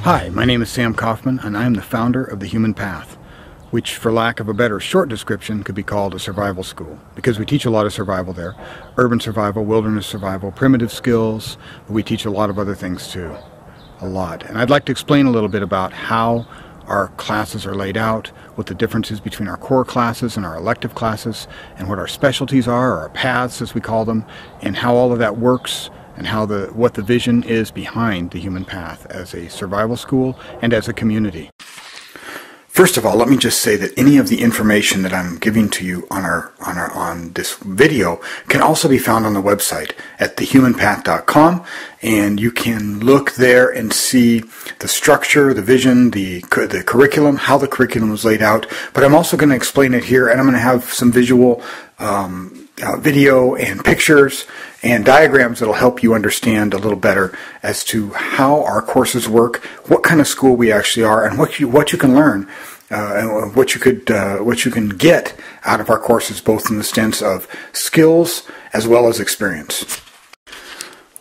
Hi, my name is Sam Coffman, and I am the founder of The Human Path, which, for lack of a better short description, could be called a survival school, because we teach a lot of survival there. Urban survival, wilderness survival, primitive skills, but we teach a lot of other things too. A lot. And I'd like to explain a little bit about how our classes are laid out, what the difference is between our core classes and our elective classes, and what our specialties are, or our paths as we call them, and how all of that works, and how what the vision is behind the Human Path as a survival school and as a community. First of all, let me just say that any of the information that I'm giving to you on this video can also be found on the website at thehumanpath.com, and you can look there and see the structure, the vision, the curriculum, how the curriculum is laid out. But I'm also going to explain it here, and I'm going to have some visual video and pictures and diagrams that will help you understand a little better as to how our courses work, what kind of school we actually are, and what you can learn, and what you can get out of our courses, both in the sense of skills as well as experience.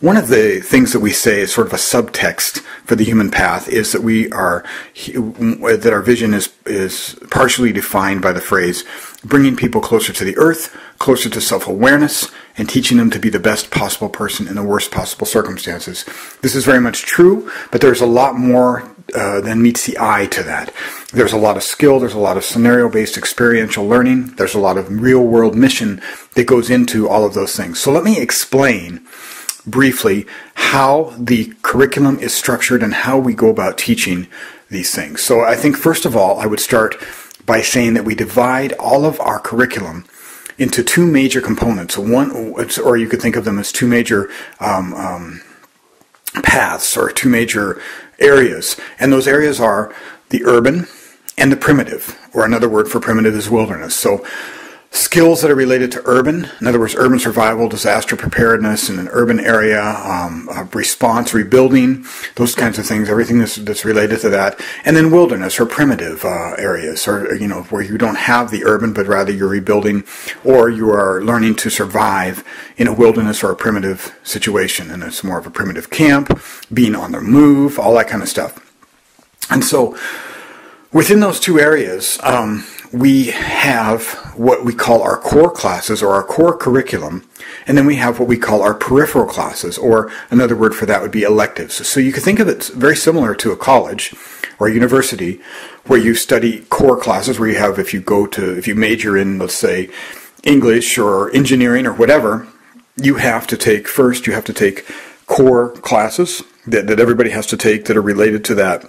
One of the things that we say is sort of a subtext for the Human Path is that our vision is partially defined by the phrase bringing people closer to the earth, closer to self-awareness, and teaching them to be the best possible person in the worst possible circumstances. This is very much true, but there's a lot more than meets the eye to that. There's a lot of skill, there's a lot of scenario-based experiential learning, there's a lot of real-world mission that goes into all of those things. So let me explain briefly how the curriculum is structured and how we go about teaching these things. So I think first of all I would start by saying that we divide all of our curriculum into two major components. Or you could think of them as two major paths or two major areas. And those areas are the urban and the primitive, or another word for primitive is wilderness. So skills that are related to urban, in other words, urban survival, disaster preparedness in an urban area, response, rebuilding, those kinds of things, everything that's related to that. And then wilderness or primitive areas, or where you don't have the urban, but rather you're rebuilding, or you are learning to survive in a wilderness or a primitive situation, and it's more of a primitive camp, being on the move, all that kind of stuff. And so within those two areas, we have what we call our core classes or our core curriculum, and then we have what we call our peripheral classes, or another word for that would be electives. So you can think of it very similar to a college or a university where you study core classes, where you have, if you major in, let's say, English or engineering or whatever, you have to take core classes that everybody has to take that are related to that.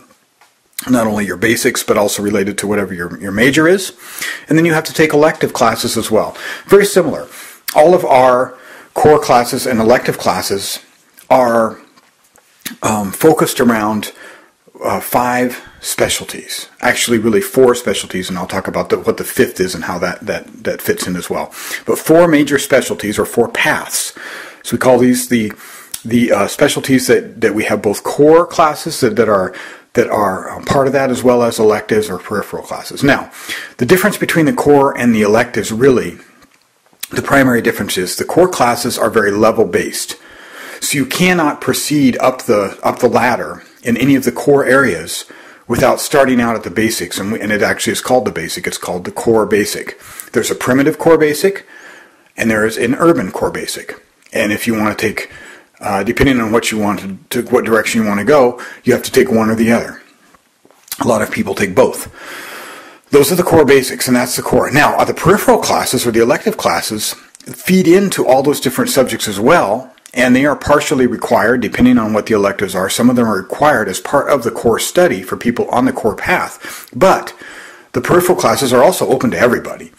Not only your basics, but also related to whatever your major is. And then you have to take elective classes as well. Very similar. All of our core classes and elective classes are focused around 5 specialties. Actually, really 4 specialties, and I'll talk about what the 5th is and how that fits in as well. But 4 major specialties, or 4 paths. So we call these the specialties that we have both core classes that are part of that, as well as electives or peripheral classes. Now, the difference between the core and the electives, really, the primary difference is the core classes are very level-based. So you cannot proceed up the ladder in any of the core areas without starting out at the basics, and it actually is called the basic. It's called the core basic. There's a primitive core basic, and there is an urban core basic. And if you want to take depending on what direction you want to go, you have to take one or the other. A lot of people take both. Those are the core basics, and that's the core. Now, the peripheral classes, or the elective classes, feed into all those different subjects as well, and they are partially required, depending on what the electives are. Some of them are required as part of the core study for people on the core path, but the peripheral classes are also open to everybody.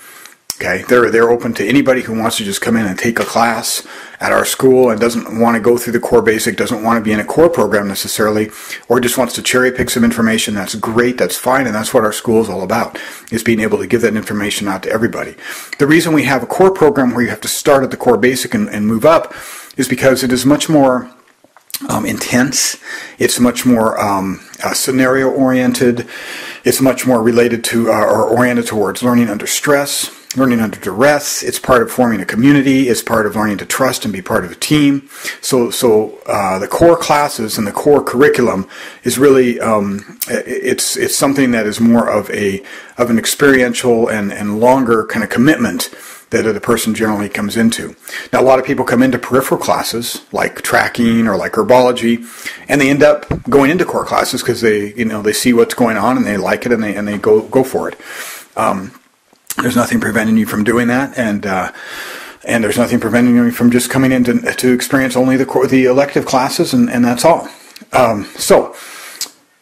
Okay, they're open to anybody who wants to just come in and take a class at our school and doesn't want to go through the core basic, doesn't want to be in a core program necessarily, or just wants to cherry pick some information. That's great, that's fine, and that's what our school is all about, is being able to give that information out to everybody. The reason we have a core program where you have to start at the core basic and move up is because it is much more intense. It's much more scenario oriented. It's much more related to or oriented towards learning under stress. learning under duress. It's part of forming a community. It's part of learning to trust and be part of a team. So the core classes and the core curriculum is really it's something that is more of an experiential and longer kind of commitment that the person generally comes into. Now, a lot of people come into peripheral classes like tracking or like herbology, and they end up going into core classes because they see what's going on and they like it and they go for it. There's nothing preventing you from doing that, and there's nothing preventing you from just coming in to experience only the elective classes, and that's all. So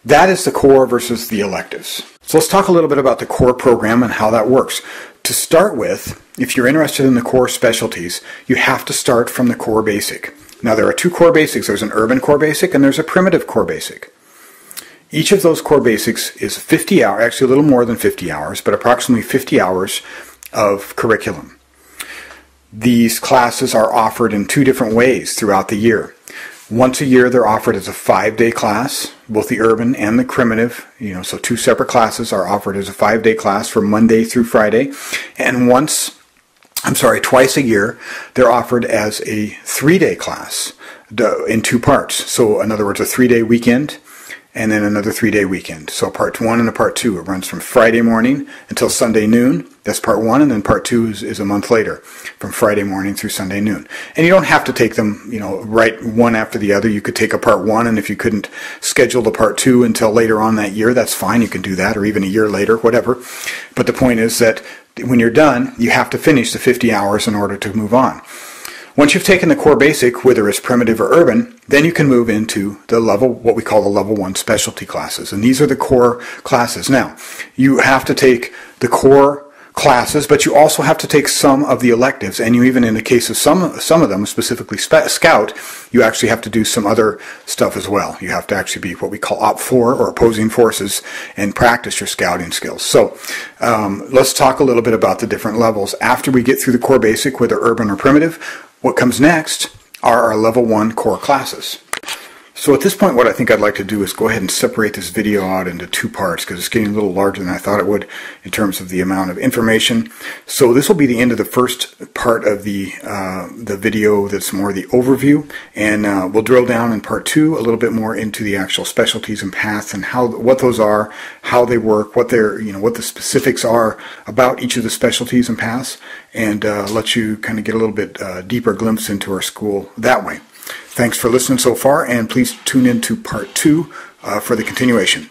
that is the core versus the electives. So let's talk a little bit about the core program and how that works. To start with, if you're interested in the core specialties, you have to start from the core basic. Now, there are two core basics. There's an urban core basic and there's a primitive core basic. Each of those core basics is 50 hours, actually a little more than 50 hours, but approximately 50 hours of curriculum. These classes are offered in two different ways throughout the year. Once a year, they're offered as a 5-day class, both the urban and the primitive. So two separate classes are offered as a 5-day class from Monday through Friday. And twice a year, they're offered as a 3-day class in two parts. So in other words, a 3-day weekend and then another 3-day weekend. So part 1 and a part 2. It runs from Friday morning until Sunday noon. That's part 1, and then part 2 is a month later, from Friday morning through Sunday noon. And you don't have to take them, right one after the other. You could take a part 1, and if you couldn't schedule the part 2 until later on that year, that's fine. You can do that, or even a year later, whatever. But the point is that when you're done, you have to finish the 50 hours in order to move on. Once you've taken the core basic, whether it's primitive or urban, then you can move into the what we call the level 1 specialty classes. And these are the core classes. Now, you have to take the core classes, but you also have to take some of the electives, and you even, in the case of some of them, specifically Scout, you actually have to do some other stuff as well. You have to actually be what we call Op 4 or opposing forces and practice your scouting skills. So let's talk a little bit about the different levels. After we get through the core basic, whether urban or primitive, what comes next are our level 1 core classes. So at this point, what I think I'd like to do is go ahead and separate this video out into two parts because it's getting a little larger than I thought it would in terms of the amount of information. So this will be the end of the first part of the video that's more the overview, and we'll drill down in part 2 a little bit more into the actual specialties and paths and what those are, how they work, what the specifics are about each of the specialties and paths, and let you kind of get a little bit deeper glimpse into our school that way. Thanks for listening so far, and please tune in to part 2 for the continuation.